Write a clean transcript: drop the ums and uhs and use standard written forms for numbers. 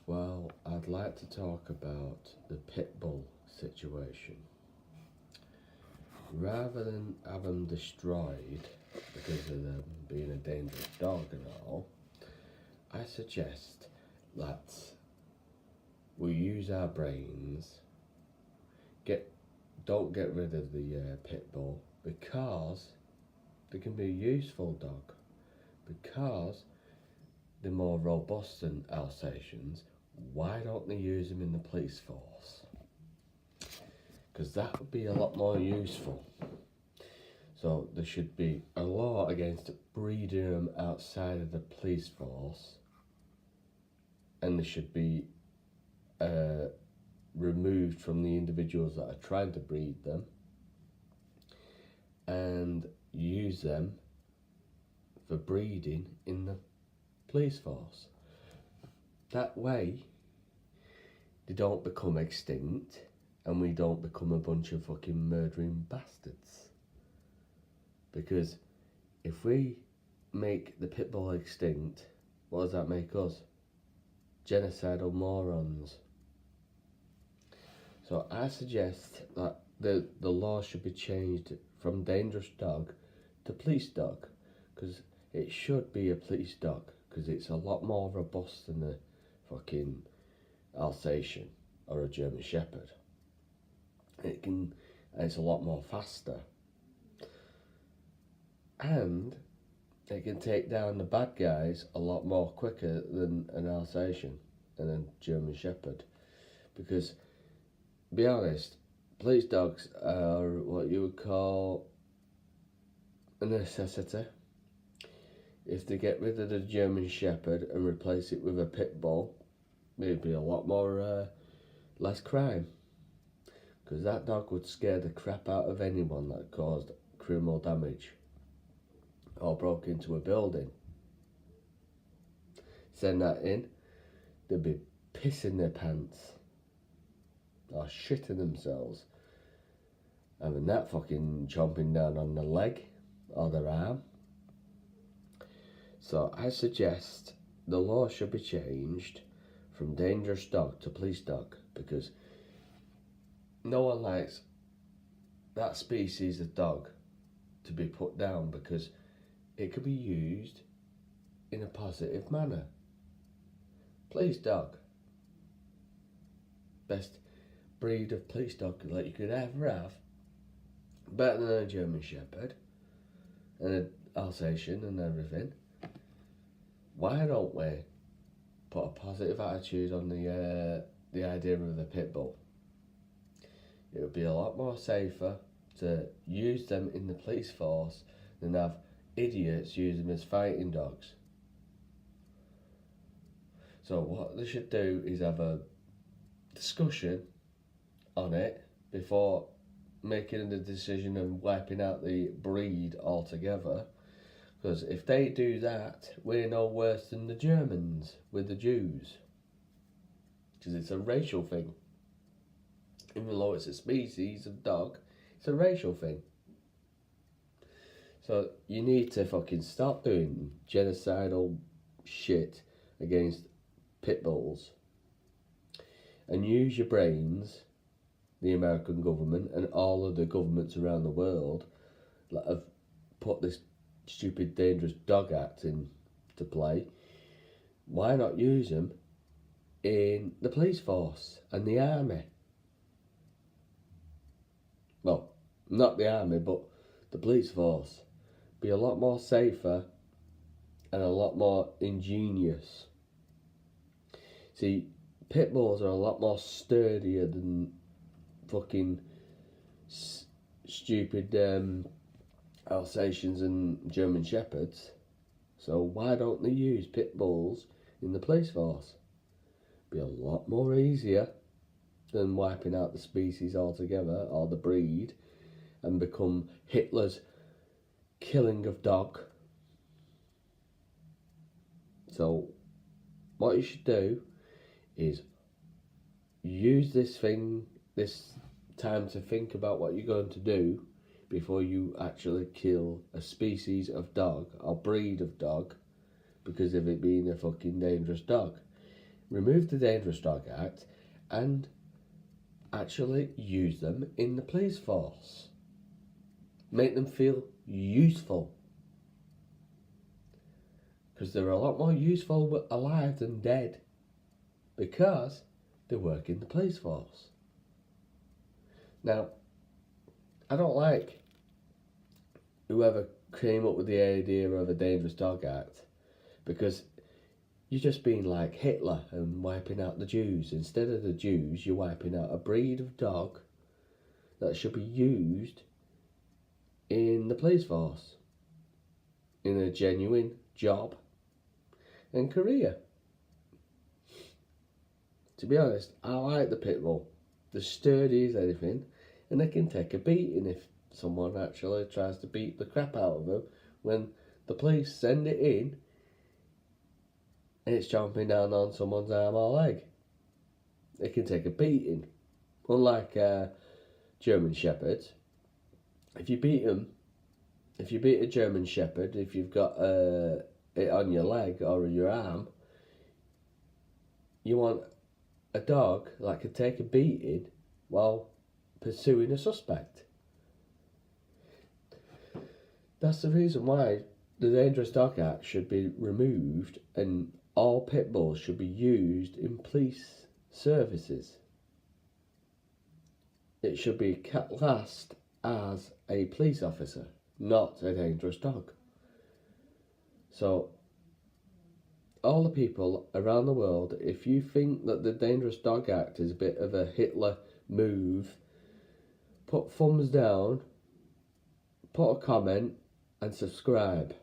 Well, I'd like to talk about the pit bull situation. Rather than have them destroyed because of them being a dangerous dog and all, I suggest that we use our brains, don't get rid of the pit bull because they can be a useful dog, because they're more robust than Alsatians. Why don't they use them in the police force? Because that would be a lot more useful. So there should be a law against breeding them outside of the police force, and they should be removed from the individuals that are trying to breed them, and use them for breeding in the police force. That way they don't become extinct and we don't become a bunch of fucking murdering bastards. Because if we make the pit bull extinct, what does that make us? Genocidal morons. So I suggest that the law should be changed from dangerous dog to police dog, because it should be a police dog, because it's a lot more robust than a fucking Alsatian or a German Shepherd. It's a lot more faster, and it can take down the bad guys a lot more quicker than an Alsatian and a German Shepherd. Because, be honest, police dogs are what you would call a necessity. If they get rid of the German Shepherd and replace it with a pit bull, there'd be a lot more less crime, because that dog would scare the crap out of anyone that caused criminal damage or broke into a building. Send that in, they'd be pissing their pants or shitting themselves, having that fucking chomping down on their leg or their arm. So I suggest the law should be changed from dangerous dog to police dog, because no one likes that species of dog to be put down, because it could be used in a positive manner. Police dog, best breed of police dog that you could ever have, better than a German Shepherd and an Alsatian and everything. Why don't we put a positive attitude on the idea of the pit bull? It would be a lot more safer to use them in the police force than have idiots use them as fighting dogs. So what they should do is have a discussion on it before making the decision of wiping out the breed altogether. Because if they do that, we're no worse than the Germans with the Jews. Because it's a racial thing. Even though it's a species of dog, it's a racial thing. So you need to fucking stop doing genocidal shit against pit bulls and use your brains, the American government and all of the governments around the world that have put this stupid dangerous dog act into play. Why not use them in the police force and the army? Well, not the army, but the police force. Be a lot more safer and a lot more ingenious. See, pit bulls are a lot more sturdier than fucking stupid Alsatians and German Shepherds. So why don't they use pit bulls in the police force? Be a lot more easier than wiping out the species altogether, or the breed, and become Hitler's killing of dog. So what you should do is use this time to think about what you're going to do before you actually kill a species of dog or breed of dog because of it being a fucking dangerous dog. remove the Dangerous Dog Act and actually use them in the police force. Make them feel useful. Because they're a lot more useful alive than dead. Because they work in the police force. Now, I don't like whoever came up with the idea of a Dangerous Dog Act, because you're just being like Hitler and wiping out the Jews. Instead of the Jews, you're wiping out a breed of dog that should be used in the police force, in a genuine job and career. To be honest, I like the pit bull. They're sturdy as anything, and they can take a beating if someone actually tries to beat the crap out of them. When the police send it in and it's jumping down on someone's arm or leg, they can take a beating. Unlike German Shepherds, if you beat a German Shepherd, if you've got it on your leg or your arm, you want a dog that can take a beating while pursuing a suspect. That's the reason why the Dangerous Dog Act should be removed and all pit bulls should be used in police services. It should be classed as a police officer, not a dangerous dog. So, all the people around the world, if you think that the Dangerous Dog Act is a bit of a Hitler move, put thumbs down, put a comment and subscribe.